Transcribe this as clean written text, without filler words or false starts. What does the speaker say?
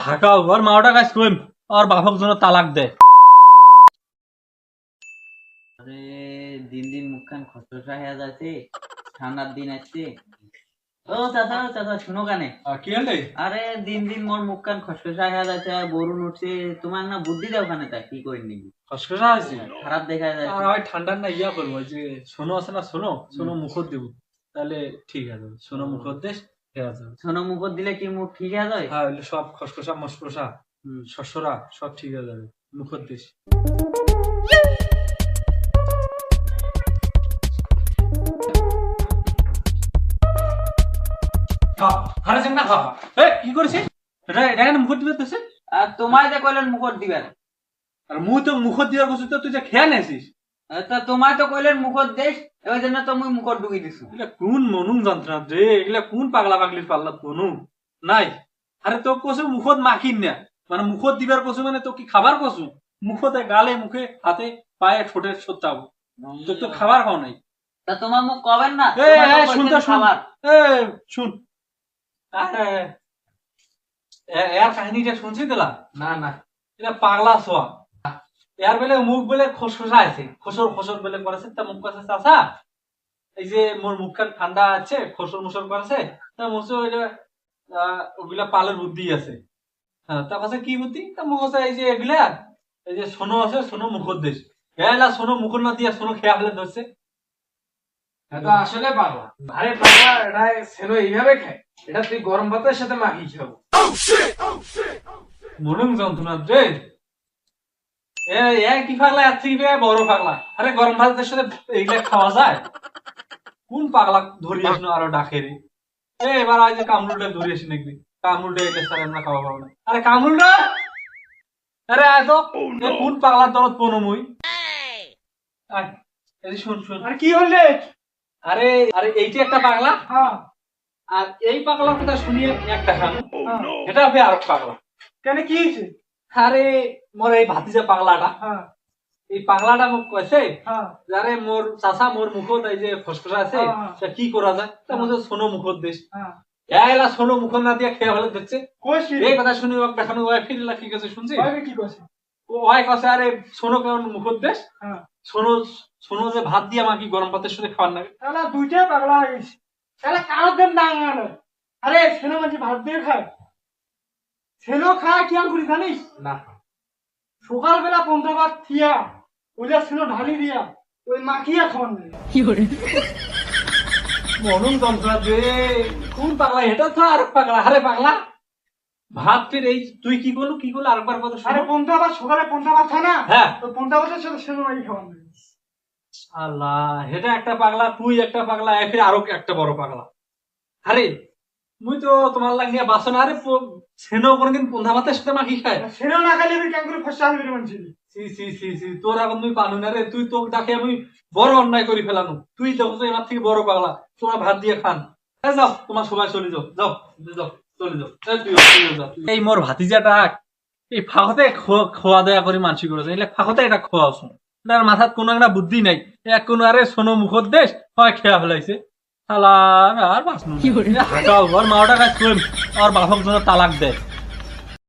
ঢাকাও ঘর মাওটা কাজ কইম আর বাপক জন্য তালাক দে। আরে দিন দিন মুখখান খসখসা হয়ে যাচ্ছে, ঠান্ডার দিন আসছে। ও চাচা চাচা শুনো কানে। কি হলে? আরে দিন দিন মোর মুখখান খসখসা হয়ে যাচ্ছে, বরুণ উঠছে। তোমার না বুদ্ধি দাও কানে, তাই কি করি নিবি? খসখসা আছে খারাপ দেখা যায়। আর ভাই ঠান্ডার না ইয়া করবো যে সোনো আছে না, সোনো সোনো মুখত দিব, তাহলে ঠিক আছে। সোনো মুখত দেশ ঠিক আছে। শোনো মুখত দিলে কি মুখ ঠিক হয়ে যায়? হ্যাঁ সব খসখসা মসখসা শস্যরা সব ঠিক হয়ে যাবে মুখত দেশ। কি করেছিস? মুখত দিবে তো? আর তোমায় যে কইলেন মুখত দিবেন, আর মুই তো মুখত দিয়ার বসে তো তুই যে খেয়া নেছিস। তা তোমায় তো কইলেন মুখত দেশ, ওই জন্য তো মুই মুখত ঢুকি দিছো। এগুলা কোন মনুং যন্ত্রণা রে, এগুলা কোন পাগলা পাগলির পাল্লা মনু নাই। আরে তো কসু মুখত মাখিন না, মানে মুখত দিবার কসু মানে তো কি খাবার কসু? মুখতে গালে মুখে হাতে পায়ে ঠোঁটের সত্যাবো তোর তো খাবার খাও নাই। তা তোমার মুখ কবেন না? শুনতে খাবার শুন, এর কাহিনীটা শুনছি দিলা? না না, এটা পাগলা ছোয়া। এর বেলে মুখ বেলে খসখসা আছে, খসর খসর বেলে করেছে। তা মুখ কাছে চাষা এই যে মোর মুখখান ঠান্ডা আছে, খসর মুসর করেছে। তা মুছে ওগুলা পালের বুদ্ধি আছে। হ্যাঁ তা কাছে কি বুদ্ধি? তা মুখ আছে এই যে এগুলা, এই যে সোনো আছে, সোনো মুখর দেশ এলা সোনো মুখর না দিয়া সোনো খেয়া ফেলে ধরছে। এটা আসলে পাগলা। আরে পাগলা, এটা সেনো এইভাবে খায়, এটা তুই গরম ভাতের সাথে মাখিয়ে খাবো। মনুং যন্ত্রণা রে। কি পাগলা এর থেকে বড় পাগলা। আরে গরম ভাতের সাথে এইগুলা খাওয়া যায়? কোন পাগলা ধরি আসলো আরো ডাকে রে। এবার আজ কামরুলটা ধরে আসি নাকি? কামরুলটা এলে স্যার আমরা খাওয়া পাবো না। আরে কামরুলটা, আরে আয় তো। কোন পাগলার দরদ পনো মুই? শুন শুন। আর কি হলে? আরে আরে এইটা একটা পাগলা, আর এই পাগলার কথা শুনিয়ে একটা খান, এটা হবে আর পাগলা। কেন কি হয়েছে? আরে মোর এই ভাতিজা পাগলাটা, এই পাগলাটা মোক কইছে আরে মোর চাচা মোর মুখত এই যে ফসফসা আছে, তা কি করা যায়? তা মধ্যে সোনো মুখত দেশ এলা সোনো মুখত না দিয়া খেয়ে ফেলে দিচ্ছে। এই কথা শুনি ওক দেখানো ওয়াই ফিরলা কি কাছে শুনছি কি কইছে? ও ওয়াই কাছে আরে সোনো কেমন মুখত দেশ, সোনো সোনো যে ভাত দিয়া মাকি গরম ভাতের সাথে খাওয়ার লাগে। তাহলে দুইটাই পাগলা হয়ে গেছে। তাহলে কারোর দেন ডাঙা নয়। আরে সেনো মাঝে ভাত দিয়ে খায়, সেনো খায় কি আর করি জানিস? না সকালবেলা 15 ভাত থিয়া ওইটা সেনো ঢালি দিয়া ওই মাখিয়া খাওয়ান লাগে। মনুং যন্ত্রণা রে। কোন পাগলা এটা? তো আর পাগলা। আরে পাগলা ভাত ফির এই তুই কি করলো কি করলো আরেকবার কথা আরে শুনো। 15 ভাত সকালে 15 ভাত খায় না? হ্যাঁ ওই 15 ভাতের সাথে সেনো মাখি খাওয়ান লাগে। আল্লাহ, এটা একটা পাগলা, তুই একটা পাগলা, ফির আরো একটা বড় পাগলা। আরে মুই তো তোমার লাগিয়ে বাসন। আরে সেনো কোনদিন পন্ধা ভাতের সাথে মাখি খায়? সেনো না খাইলে আমি কেন করে ফসা হইবে মানছিলি? সি সি সি সি, তোর এখন তুই পানু না রে। তুই তোকে ডাকে আমি বড় অন্যায় করি ফেলানো। তুই দেখো তো এবার থেকে বড় পাগলা, তোমার ভাত দিয়ে খান। যাও তোমার সবাই চলে যাও, যাও যাও চলে যাও। তুইও যা। এই মোর ভাতিজাটা এই ফাঁকতে খোয়া দেয়া করে মানসি করেছে, এলে ফাঁকতে এটা খোয়াছো। তার মাথাত কোনো একটা বুদ্ধি নাই। এক কোনো আরে সোনো মুখত দেশ হয় খেয়া ফেলাইছে। শালা আর বাঁচনু হাঁটাও ঘর মাওটা কাজ করিম আর বাপক জন্য তালাক দেয়।